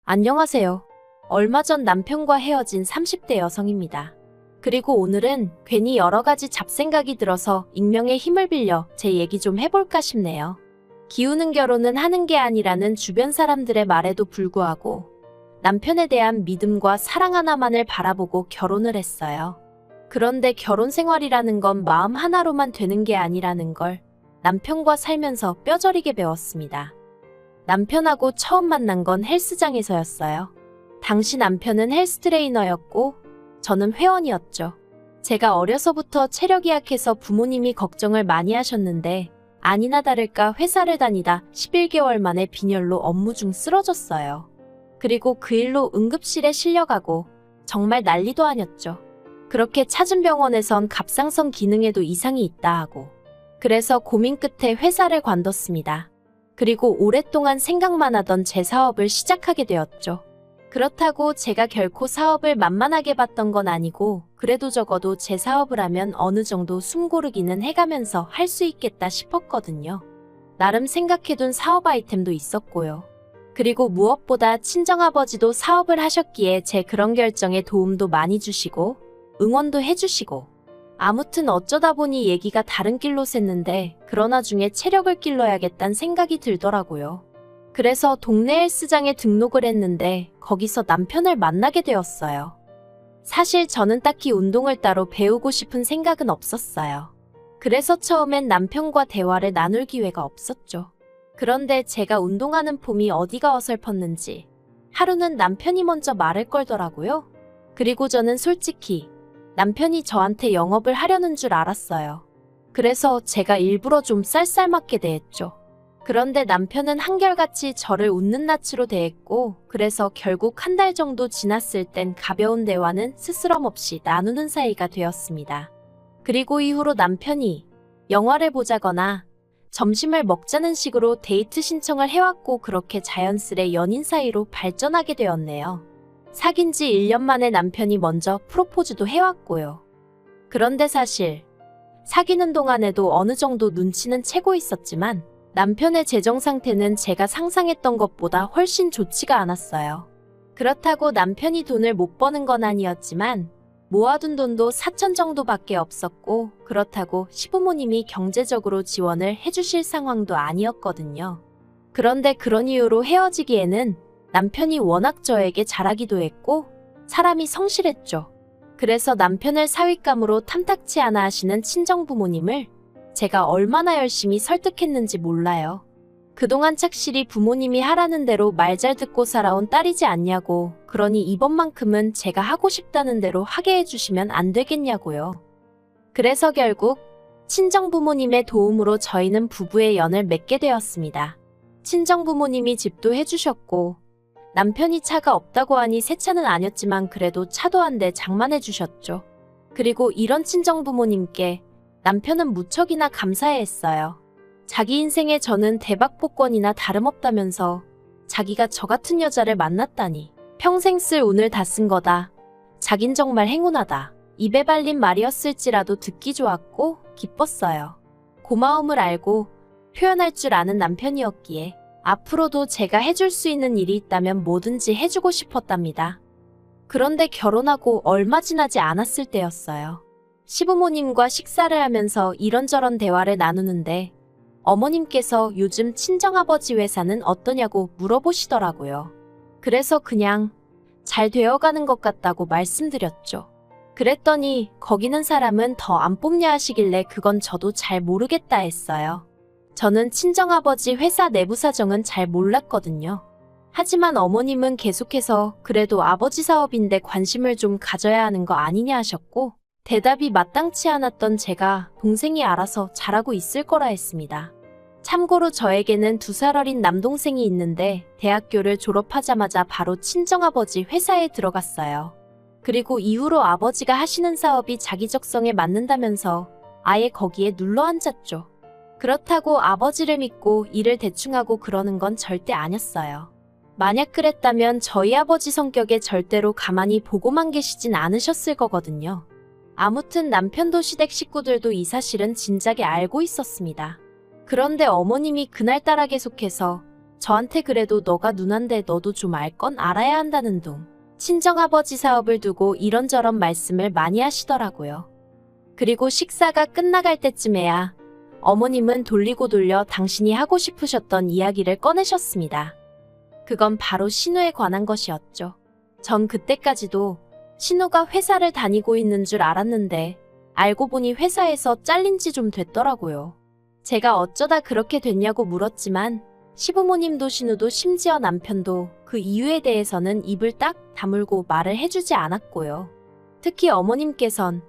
안녕하세요. 얼마 전 남편과 헤어진 30대 여성입니다. 그리고 오늘은 괜히 여러 가지 잡생각이 들어서 익명의 힘을 빌려 제 얘기 좀 해볼까 싶네요. 기우는 결혼은 하는 게 아니라는 주변 사람들의 말에도 불구하고 남편에 대한 믿음과 사랑 하나만을 바라보고 결혼을 했어요. 그런데 결혼 생활이라는 건 마음 하나로만 되는 게 아니라는 걸 남편과 살면서 뼈저리게 배웠습니다. 남편하고 처음 만난 건 헬스장에서였어요. 당시 남편은 헬스 트레이너였고 저는 회원이었죠. 제가 어려서부터 체력이 약해서 부모님이 걱정을 많이 하셨는데 아니나 다를까 회사를 다니다 11개월 만에 빈혈로 업무 중 쓰러졌어요. 그리고 그 일로 응급실에 실려가고 정말 난리도 아니었죠. 그렇게 찾은 병원에선 갑상선 기능에도 이상이 있다 하고 그래서 고민 끝에 회사를 관뒀습니다. 그리고 오랫동안 생각만 하던 제 사업을 시작하게 되었죠. 그렇다고 제가 결코 사업을 만만하게 봤던 건 아니고 그래도 적어도 제 사업을 하면 어느 정도 숨 고르기는 해가면서 할 수 있겠다 싶었거든요. 나름 생각해둔 사업 아이템도 있었고요. 그리고 무엇보다 친정아버지도 사업을 하셨기에 제 그런 결정에 도움도 많이 주시고 응원도 해주시고 아무튼 어쩌다 보니 얘기가 다른 길로 샜는데 그러나 중에 체력을 길러야겠다는 생각이 들더라고요. 그래서 동네 헬스장에 등록을 했는데 거기서 남편을 만나게 되었어요. 사실 저는 딱히 운동을 따로 배우고 싶은 생각은 없었어요. 그래서 처음엔 남편과 대화를 나눌 기회가 없었죠. 그런데 제가 운동하는 폼이 어디가 어설펐는지 하루는 남편이 먼저 말을 걸더라고요. 그리고 저는 솔직히 남편이 저한테 영업을 하려는 줄 알았어요. 그래서 제가 일부러 좀 쌀쌀맞게 대했죠. 그런데 남편은 한결같이 저를 웃는 낯으로 대했고 그래서 결국 한 달 정도 지났을 땐 가벼운 대화는 스스럼 없이 나누는 사이가 되었습니다. 그리고 이후로 남편이 영화를 보자거나 점심을 먹자는 식으로 데이트 신청을 해왔고 그렇게 자연스레 연인 사이로 발전하게 되었네요. 사귄 지 1년 만에 남편이 먼저 프로포즈도 해왔고요. 그런데 사실 사귀는 동안에도 어느 정도 눈치는 채고 있었지만 남편의 재정 상태는 제가 상상했던 것보다 훨씬 좋지가 않았어요. 그렇다고 남편이 돈을 못 버는 건 아니었지만 모아둔 돈도 4천 정도밖에 없었고 그렇다고 시부모님이 경제적으로 지원을 해주실 상황도 아니었거든요. 그런데 그런 이유로 헤어지기에는 남편이 워낙 저에게 잘하기도 했고 사람이 성실했죠. 그래서 남편을 사윗감으로 탐탁치 않아 하시는 친정부모님을 제가 얼마나 열심히 설득했는지 몰라요. 그동안 착실히 부모님이 하라는 대로 말 잘 듣고 살아온 딸이지 않냐고 그러니 이번만큼은 제가 하고 싶다는 대로 하게 해주시면 안 되겠냐고요. 그래서 결국 친정부모님의 도움으로 저희는 부부의 연을 맺게 되었습니다. 친정부모님이 집도 해주셨고 남편이 차가 없다고 하니 새 차는 아니었지만 그래도 차도 한 대 장만해 주셨죠. 그리고 이런 친정부모님께 남편은 무척이나 감사해했어요. 자기 인생에 저는 대박복권이나 다름없다면서 자기가 저 같은 여자를 만났다니 평생 쓸 운을 다 쓴 거다. 자긴 정말 행운하다. 입에 발린 말이었을지라도 듣기 좋았고 기뻤어요. 고마움을 알고 표현할 줄 아는 남편이었기에 앞으로도 제가 해줄 수 있는 일이 있다면 뭐든지 해주고 싶었답니다. 그런데 결혼하고 얼마 지나지 않았을 때였어요. 시부모님과 식사를 하면서 이런저런 대화를 나누는데 어머님께서 요즘 친정아버지 회사는 어떠냐고 물어보시더라고요. 그래서 그냥 잘 되어가는 것 같다고 말씀드렸죠. 그랬더니 거기는 사람은 더 안 뽑냐 하시길래 그건 저도 잘 모르겠다 했어요. 저는 친정아버지 회사 내부 사정은 잘 몰랐거든요. 하지만 어머님은 계속해서 그래도 아버지 사업인데 관심을 좀 가져야 하는 거 아니냐 하셨고 대답이 마땅치 않았던 제가 동생이 알아서 잘하고 있을 거라 했습니다. 참고로 저에게는 2살 어린 남동생이 있는데 대학교를 졸업하자마자 바로 친정아버지 회사에 들어갔어요. 그리고 이후로 아버지가 하시는 사업이 자기 적성에 맞는다면서 아예 거기에 눌러 앉았죠. 그렇다고 아버지를 믿고 일을 대충 하고 그러는 건 절대 아니었어요. 만약 그랬다면 저희 아버지 성격에 절대로 가만히 보고만 계시진 않으셨을 거거든요. 아무튼 남편도 시댁 식구들도 이 사실은 진작에 알고 있었습니다. 그런데 어머님이 그날따라 계속해서 저한테 그래도 너가 누난데 너도 좀 알 건 알아야 한다는 둥. 친정아버지 사업을 두고 이런저런 말씀을 많이 하시더라고요. 그리고 식사가 끝나갈 때쯤에야 어머님은 돌리고 돌려 당신이 하고 싶으셨던 이야기를 꺼내셨습니다. 그건 바로 신우에 관한 것이었죠. 전 그때까지도 신우가 회사를 다니고 있는 줄 알았는데 알고 보니 회사에서 잘린 지 좀 됐더라고요. 제가 어쩌다 그렇게 됐냐고 물었지만 시부모님도 신우도 심지어 남편도 그 이유에 대해서는 입을 딱 다물고 말을 해주지 않았고요. 특히 어머님께선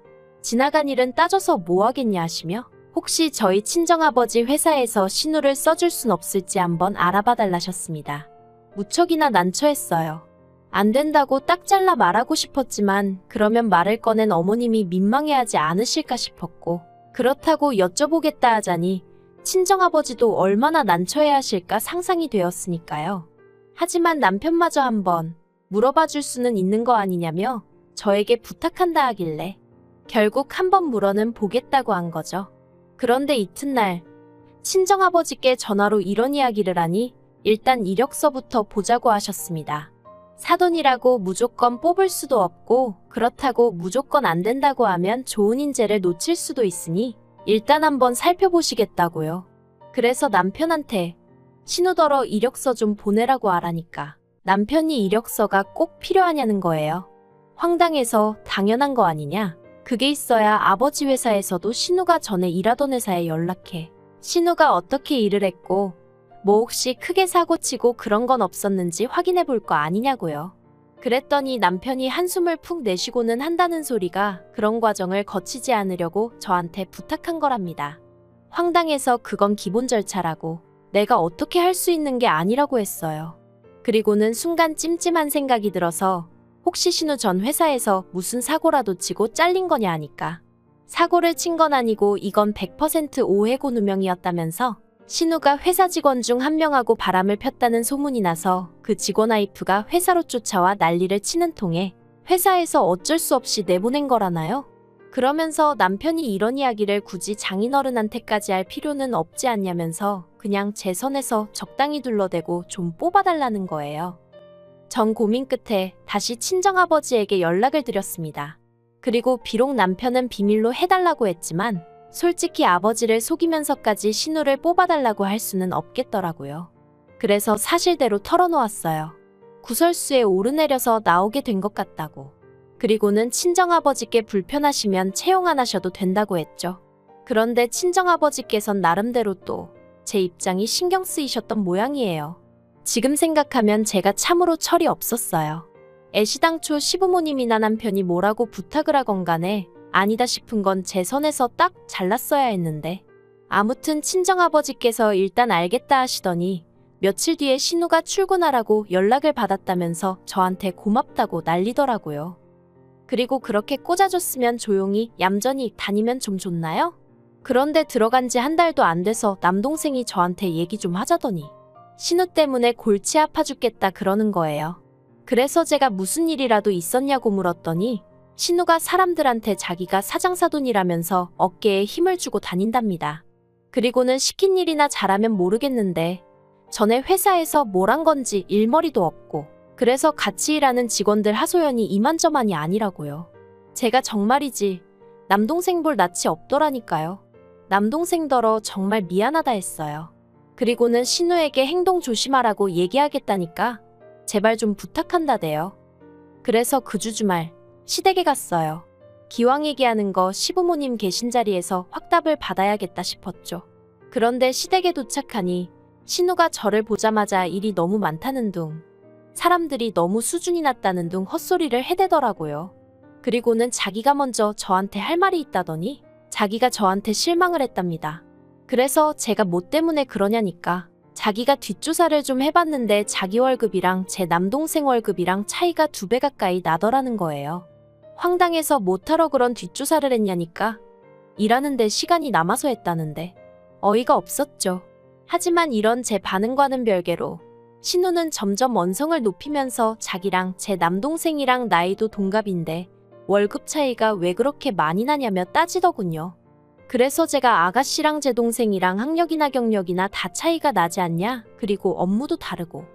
지나간 일은 따져서 뭐 하겠냐 하시며 혹시 저희 친정아버지 회사에서 신우를 써줄 순 없을지 한번 알아봐 달라셨습니다. 무척이나 난처했어요. 안 된다고 딱 잘라 말하고 싶었지만 그러면 말을 꺼낸 어머님이 민망해하지 않으실까 싶었고 그렇다고 여쭤보겠다 하자니 친정아버지도 얼마나 난처해하실까 상상이 되었으니까요. 하지만 남편마저 한번 물어봐 줄 수는 있는 거 아니냐며 저에게 부탁한다 하길래 결국 한번 물어는 보겠다고 한 거죠. 그런데 이튿날 친정아버지께 전화로 이런 이야기를 하니 일단 이력서부터 보자고 하셨습니다. 사돈이라고 무조건 뽑을 수도 없고 그렇다고 무조건 안 된다고 하면 좋은 인재를 놓칠 수도 있으니 일단 한번 살펴보시겠다고요. 그래서 남편한테 신우더러 이력서 좀 보내라고 하라니까 남편이 이력서가 꼭 필요하냐는 거예요. 황당해서 당연한 거 아니냐? 그게 있어야 아버지 회사에서도 신우가 전에 일하던 회사에 연락해 신우가 어떻게 일을 했고 뭐 혹시 크게 사고치고 그런 건 없었는지 확인해 볼 거 아니냐고요. 그랬더니 남편이 한숨을 푹 내쉬고는 한다는 소리가 그런 과정을 거치지 않으려고 저한테 부탁한 거랍니다. 황당해서 그건 기본 절차라고 내가 어떻게 할 수 있는 게 아니라고 했어요. 그리고는 순간 찜찜한 생각이 들어서 혹시 신우 전 회사에서 무슨 사고라도 치고 잘린 거냐 하니까 사고를 친 건 아니고 이건 100% 오해고 누명이었다면서 신우가 회사 직원 중 한 명하고 바람을 폈다는 소문이 나서 그 직원 와이프가 회사로 쫓아와 난리를 치는 통에 회사에서 어쩔 수 없이 내보낸 거라나요? 그러면서 남편이 이런 이야기를 굳이 장인어른한테까지 할 필요는 없지 않냐면서 그냥 제 선에서 적당히 둘러대고 좀 뽑아달라는 거예요. 전 고민 끝에 다시 친정아버지에게 연락을 드렸습니다. 그리고 비록 남편은 비밀로 해달라고 했지만 솔직히 아버지를 속이면서까지 신우를 뽑아달라고 할 수는 없겠더라고요. 그래서 사실대로 털어놓았어요. 구설수에 오르내려서 나오게 된 것 같다고. 그리고는 친정아버지께 불편하시면 채용 안 하셔도 된다고 했죠. 그런데 친정아버지께선 나름대로 또 제 입장이 신경 쓰이셨던 모양이에요. 지금 생각하면 제가 참으로 철이 없었어요. 애시당초 시부모님이나 남편이 뭐라고 부탁을 하건 간에 아니다 싶은 건 제 선에서 딱 잘랐어야 했는데 아무튼 친정아버지께서 일단 알겠다 하시더니 며칠 뒤에 신우가 출근하라고 연락을 받았다면서 저한테 고맙다고 난리더라고요. 그리고 그렇게 꽂아줬으면 조용히 얌전히 다니면 좀 좋나요? 그런데 들어간 지 한 달도 안 돼서 남동생이 저한테 얘기 좀 하자더니 신우 때문에 골치 아파 죽겠다 그러는 거예요. 그래서 제가 무슨 일이라도 있었냐고 물었더니 신우가 사람들한테 자기가 사장사돈이라면서 어깨에 힘을 주고 다닌답니다. 그리고는 시킨 일이나 잘하면 모르겠는데 전에 회사에서 뭘 한 건지 일머리도 없고 그래서 같이 일하는 직원들 하소연이 이만저만이 아니라고요. 제가 정말이지 남동생 볼 낯이 없더라니까요. 남동생더러 정말 미안하다 했어요. 그리고는 신우에게 행동 조심하라고 얘기하겠다니까 제발 좀 부탁한다대요. 그래서 그 주주말 시댁에 갔어요. 기왕 얘기하는 거 시부모님 계신 자리에서 확답을 받아야겠다 싶었죠. 그런데 시댁에 도착하니 신우가 저를 보자마자 일이 너무 많다는 둥, 사람들이 너무 수준이 낮다는 둥 헛소리를 해대더라고요. 그리고는 자기가 먼저 저한테 할 말이 있다더니 자기가 저한테 실망을 했답니다. 그래서 제가 뭐 때문에 그러냐니까 자기가 뒷조사를 좀 해봤는데 자기 월급이랑 제 남동생 월급이랑 차이가 2배 가까이 나더라는 거예요. 황당해서 못하러 그런 뒷조사를 했냐니까 일하는데 시간이 남아서 했다는데 어이가 없었죠. 하지만 이런 제 반응과는 별개로 신우는 점점 원성을 높이면서 자기랑 제 남동생이랑 나이도 동갑인데 월급 차이가 왜 그렇게 많이 나냐며 따지더군요. 그래서 제가 아가씨랑 제 동생이랑 학력이나 경력이나 다 차이가 나지 않냐? 그리고 업무도 다르고.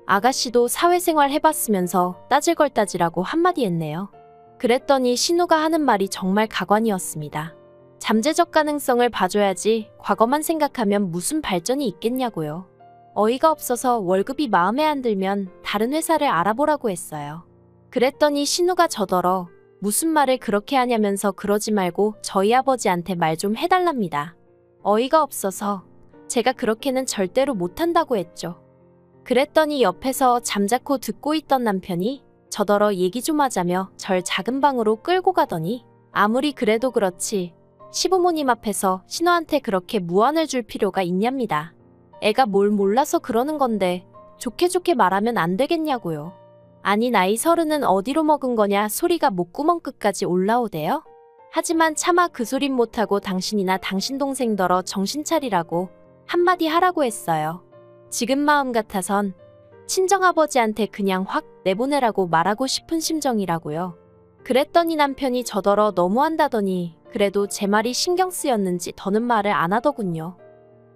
아가씨도 사회생활 해봤으면서 따질 걸 따지라고 한마디 했네요. 그랬더니 신우가 하는 말이 정말 가관이었습니다. 잠재적 가능성을 봐줘야지 과거만 생각하면 무슨 발전이 있겠냐고요. 어이가 없어서 월급이 마음에 안 들면 다른 회사를 알아보라고 했어요. 그랬더니 신우가 저더러 무슨 말을 그렇게 하냐면서 그러지 말고 저희 아버지한테 말 좀 해달랍니다. 어이가 없어서 제가 그렇게는 절대로 못한다고 했죠. 그랬더니 옆에서 잠자코 듣고 있던 남편이 저더러 얘기 좀 하자며 절 작은 방으로 끌고 가더니 아무리 그래도 그렇지 시부모님 앞에서 신우한테 그렇게 무안을 줄 필요가 있냐입니다. 애가 뭘 몰라서 그러는 건데 좋게 좋게 말하면 안 되겠냐고요. 아니 나이 30은 어디로 먹은 거냐 소리가 목구멍 끝까지 올라오대요. 하지만 차마 그 소린 못하고 당신이나 당신 동생더러 정신 차리라고 한마디 하라고 했어요. 지금 마음 같아선 친정아버지한테 그냥 확 내보내라고 말하고 싶은 심정이라고요. 그랬더니 남편이 저더러 너무한다더니 그래도 제 말이 신경 쓰였는지 더는 말을 안 하더군요.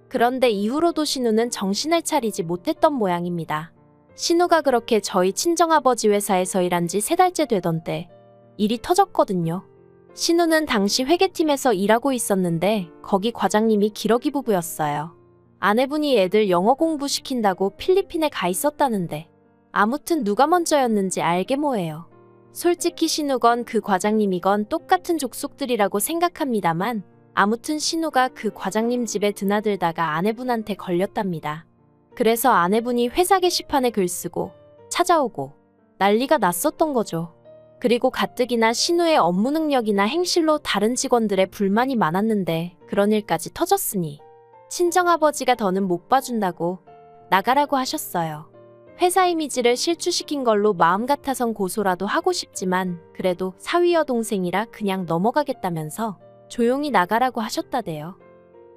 그런데 이후로도 신우는 정신을 차리지 못했던 모양입니다. 신우가 그렇게 저희 친정아버지 회사에서 일한 지 3달째 되던 때 일이 터졌거든요. 신우는 당시 회계팀에서 일하고 있었는데 거기 과장님이 기러기 부부였어요. 아내분이 애들 영어 공부시킨다고 필리핀에 가 있었다는데 아무튼 누가 먼저였는지 알게 뭐예요. 솔직히 신우건 그 과장님이건 똑같은 족속들이라고 생각합니다만 아무튼 신우가 그 과장님 집에 드나들다가 아내분한테 걸렸답니다. 그래서 아내분이 회사 게시판에 글 쓰고 찾아오고 난리가 났었던 거죠. 그리고 가뜩이나 신우의 업무 능력이나 행실로 다른 직원들의 불만이 많았는데 그런 일까지 터졌으니 친정아버지가 더는 못 봐준다고 나가라고 하셨어요. 회사 이미지를 실추시킨 걸로 마음 같아선 고소라도 하고 싶지만 그래도 사위 여동생이라 그냥 넘어가겠다면서 조용히 나가라고 하셨다대요.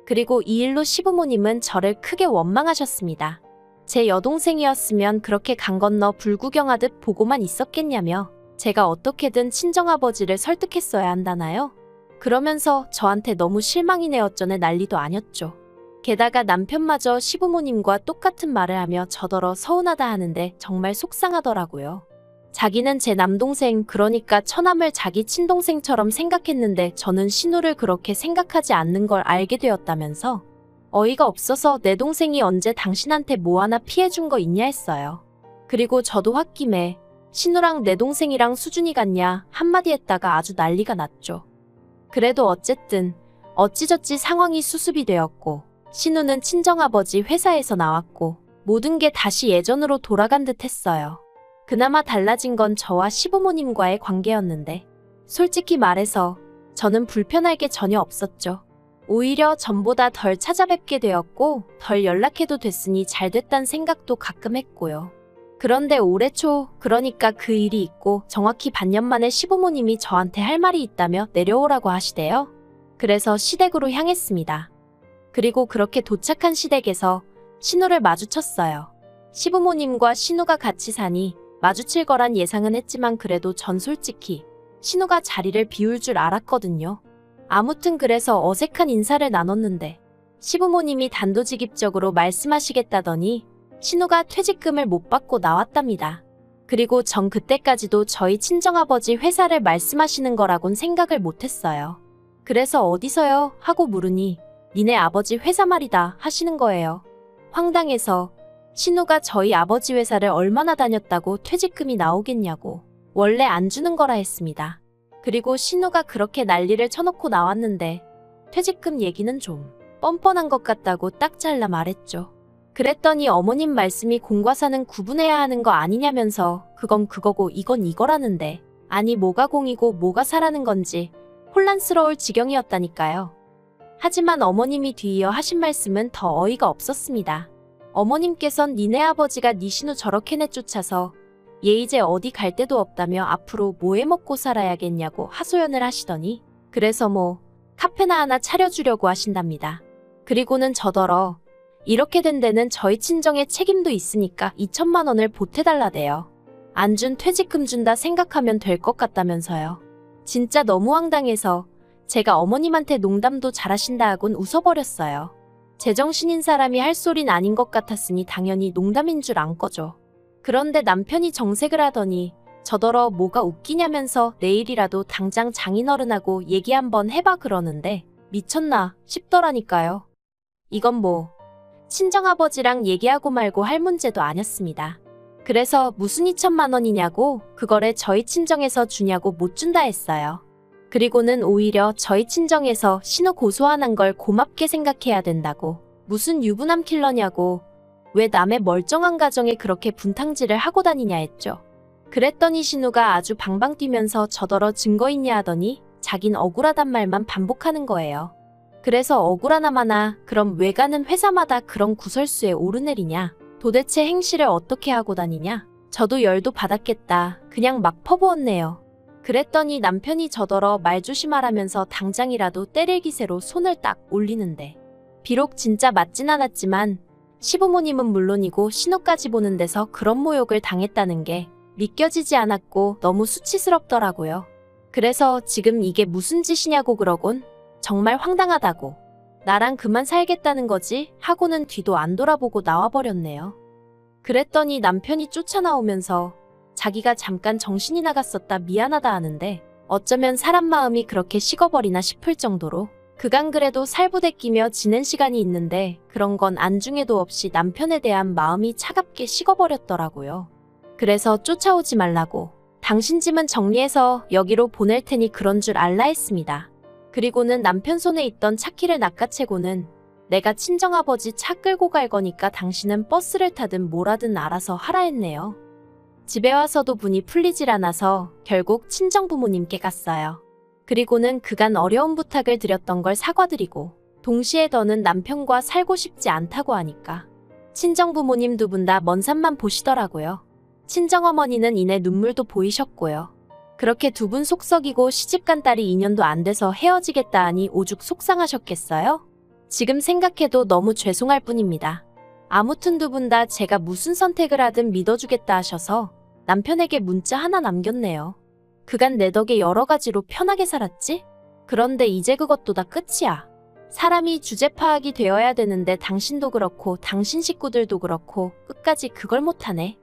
그리고 이 일로 시부모님은 저를 크게 원망하셨습니다. 제 여동생이었으면 그렇게 강 건너 불구경하듯 보고만 있었겠냐며 제가 어떻게든 친정아버지를 설득했어야 한다나요? 그러면서 저한테 너무 실망이네 어쩌네 난리도 아녔죠. 게다가 남편마저 시부모님과 똑같은 말을 하며 저더러 서운하다 하는데 정말 속상하더라고요. 자기는 제 남동생 그러니까 처남을 자기 친동생처럼 생각했는데 저는 신우를 그렇게 생각하지 않는 걸 알게 되었다면서 어이가 없어서 내 동생이 언제 당신한테 뭐 하나 피해준 거 있냐 했어요. 그리고 저도 홧김에 신우랑 내 동생이랑 수준이 같냐 한마디 했다가 아주 난리가 났죠. 그래도 어쨌든 어찌저찌 상황이 수습이 되었고 신우는 친정아버지 회사에서 나왔고 모든 게 다시 예전으로 돌아간 듯 했어요. 그나마 달라진 건 저와 시부모님과의 관계였는데 솔직히 말해서 저는 불편할 게 전혀 없었죠. 오히려 전보다 덜 찾아뵙게 되었고 덜 연락해도 됐으니 잘 됐단 생각도 가끔 했고요. 그런데 올해 초 그러니까 그 일이 있고 정확히 반년 만에 시부모님이 저한테 할 말이 있다며 내려오라고 하시대요. 그래서 시댁으로 향했습니다. 그리고 그렇게 도착한 시댁에서 신우를 마주쳤어요. 시부모님과 신우가 같이 사니 마주칠 거란 예상은 했지만 그래도 전 솔직히 신우가 자리를 비울 줄 알았거든요. 아무튼 그래서 어색한 인사를 나눴는데 시부모님이 단도직입적으로 말씀하시겠다더니 신우가 퇴직금을 못 받고 나왔답니다. 그리고 전 그때까지도 저희 친정아버지 회사를 말씀하시는 거라곤 생각을 못했어요. 그래서 어디서요? 하고 물으니 니네 아버지 회사 말이다 하시는 거예요. 황당해서 신우가 저희 아버지 회사를 얼마나 다녔다고 퇴직금이 나오겠냐고 원래 안 주는 거라 했습니다. 그리고 신우가 그렇게 난리를 쳐놓고 나왔는데 퇴직금 얘기는 좀 뻔뻔한 것 같다고 딱 잘라 말했죠. 그랬더니 어머님 말씀이 공과 사는 구분해야 하는 거 아니냐면서 그건 그거고 이건 이거라는데 아니 뭐가 공이고 뭐가 사라는 건지 혼란스러울 지경이었다니까요. 하지만 어머님이 뒤이어 하신 말씀은 더 어이가 없었습니다. 어머님께선 니네 아버지가 니 신우 저렇게 내쫓아서 얘 이제 어디 갈 데도 없다며 앞으로 뭐 해먹고 살아야겠냐고 하소연을 하시더니 그래서 뭐 카페나 하나 차려주려고 하신답니다. 그리고는 저더러 이렇게 된 데는 저희 친정의 책임도 있으니까 2천만 원을 보태달라대요. 안 준 퇴직금 준다 생각하면 될 것 같다면서요. 진짜 너무 황당해서 제가 어머님한테 농담도 잘하신다 하곤 웃어버렸어요. 제정신인 사람이 할 소린 아닌 것 같았으니 당연히 농담인 줄 안 거죠. 그런데 남편이 정색을 하더니 저더러 뭐가 웃기냐면서 내일이라도 당장 장인어른하고 얘기 한번 해봐 그러는데 미쳤나 싶더라니까요. 이건 뭐 친정아버지랑 얘기하고 말고 할 문제도 아니었습니다. 그래서 무슨 2천만 원이냐고 그거를 저희 친정에서 주냐고 못 준다 했어요. 그리고는 오히려 저희 친정에서 신우 고소하는 걸 고맙게 생각해야 된다고 무슨 유부남 킬러냐고 왜 남의 멀쩡한 가정에 그렇게 분탕질을 하고 다니냐 했죠. 그랬더니 신우가 아주 방방 뛰면서 저더러 증거 있냐 하더니 자긴 억울하단 말만 반복하는 거예요. 그래서 억울하나마나 그럼 왜 가는 회사마다 그런 구설수에 오르내리냐? 도대체 행실을 어떻게 하고 다니냐? 저도 열도 받았겠다. 그냥 막 퍼부었네요. 그랬더니 남편이 저더러 말 조심하라면서 당장이라도 때릴 기세로 손을 딱 올리는데 비록 진짜 맞진 않았지만 시부모님은 물론이고 신우까지 보는 데서 그런 모욕을 당했다는 게 믿겨지지 않았고 너무 수치스럽더라고요. 그래서 지금 이게 무슨 짓이냐고 그러곤 정말 황당하다고 나랑 그만 살겠다는 거지 하고는 뒤도 안 돌아보고 나와버렸네요. 그랬더니 남편이 쫓아나오면서 자기가 잠깐 정신이 나갔었다 미안하다 하는데 어쩌면 사람 마음이 그렇게 식어버리나 싶을 정도로 그간 그래도 살부대 끼며 지낸 시간이 있는데 그런 건 안중에도 없이 남편에 대한 마음이 차갑게 식어버렸더라고요. 그래서 쫓아오지 말라고 당신 짐은 정리해서 여기로 보낼 테니 그런 줄 알라 했습니다. 그리고는 남편 손에 있던 차키를 낚아채고는 내가 친정아버지 차 끌고 갈 거니까 당신은 버스를 타든 뭐라든 알아서 하라 했네요. 집에 와서도 분이 풀리질 않아서 결국 친정부모님께 갔어요. 그리고는 그간 어려운 부탁을 드렸던 걸 사과드리고 동시에 더는 남편과 살고 싶지 않다고 하니까 친정부모님 두 분 다 먼 산만 보시더라고요. 친정어머니는 이내 눈물도 보이셨고요. 그렇게 두 분 속썩이고 시집간 딸이 2년도 안 돼서 헤어지겠다 하니 오죽 속상하셨겠어요? 지금 생각해도 너무 죄송할 뿐입니다. 아무튼 두 분 다 제가 무슨 선택을 하든 믿어주겠다 하셔서 남편에게 문자 하나 남겼네요. 그간 내 덕에 여러 가지로 편하게 살았지? 그런데 이제 그것도 다 끝이야. 사람이 주제 파악이 되어야 되는데 당신도 그렇고 당신 식구들도 그렇고 끝까지 그걸 못하네.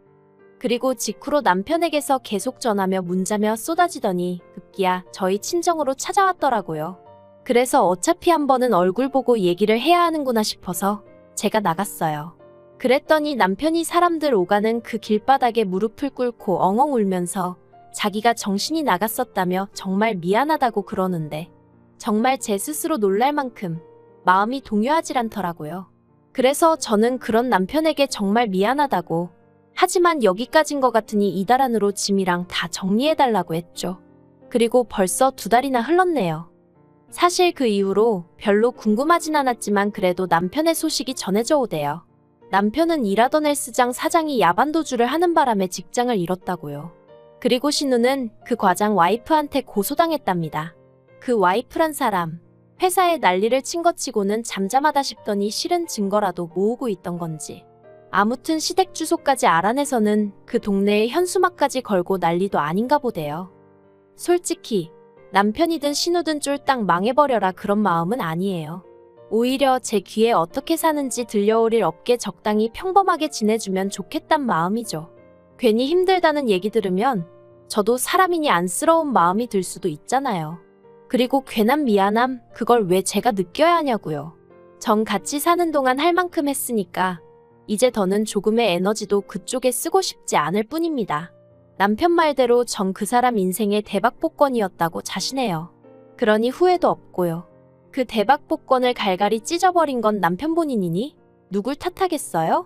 그리고 직후로 남편에게서 계속 전화며 문자며 쏟아지더니 급기야 저희 친정으로 찾아왔더라고요. 그래서 어차피 한 번은 얼굴 보고 얘기를 해야 하는구나 싶어서 제가 나갔어요. 그랬더니 남편이 사람들 오가는 그 길바닥에 무릎을 꿇고 엉엉 울면서 자기가 정신이 나갔었다며 정말 미안하다고 그러는데 정말 제 스스로 놀랄 만큼 마음이 동요하질 않더라고요. 그래서 저는 그런 남편에게 정말 미안하다고 하지만 여기까지인 것 같으니 이달 안으로 짐이랑 다 정리해달라고 했죠. 그리고 벌써 2달이나 흘렀네요. 사실 그 이후로 별로 궁금하진 않았지만 그래도 남편의 소식이 전해져 오대요. 남편은 일하던 헬스장 사장이 야반도주를 하는 바람에 직장을 잃었다고요. 그리고 신우는 그 과장 와이프한테 고소당했답니다. 그 와이프란 사람, 회사에 난리를 친 것 치고는 잠잠하다 싶더니 실은 증거라도 모으고 있던 건지. 아무튼 시댁 주소까지 알아내서는 그 동네에 현수막까지 걸고 난리도 아닌가 보대요. 솔직히 남편이든 신우든 쫄딱 망해버려라 그런 마음은 아니에요. 오히려 제 귀에 어떻게 사는지 들려올 일 없게 적당히 평범하게 지내주면 좋겠단 마음이죠. 괜히 힘들다는 얘기 들으면 저도 사람이니 안쓰러운 마음이 들 수도 있잖아요. 그리고 괜한 미안함 그걸 왜 제가 느껴야 하냐고요. 전 같이 사는 동안 할 만큼 했으니까 이제 더는 조금의 에너지도 그쪽에 쓰고 싶지 않을 뿐입니다. 남편 말대로 전 그 사람 인생의 대박 복권이었다고 자신해요. 그러니 후회도 없고요. 그 대박 복권을 갈갈이 찢어버린 건 남편 본인이니 누굴 탓하겠어요?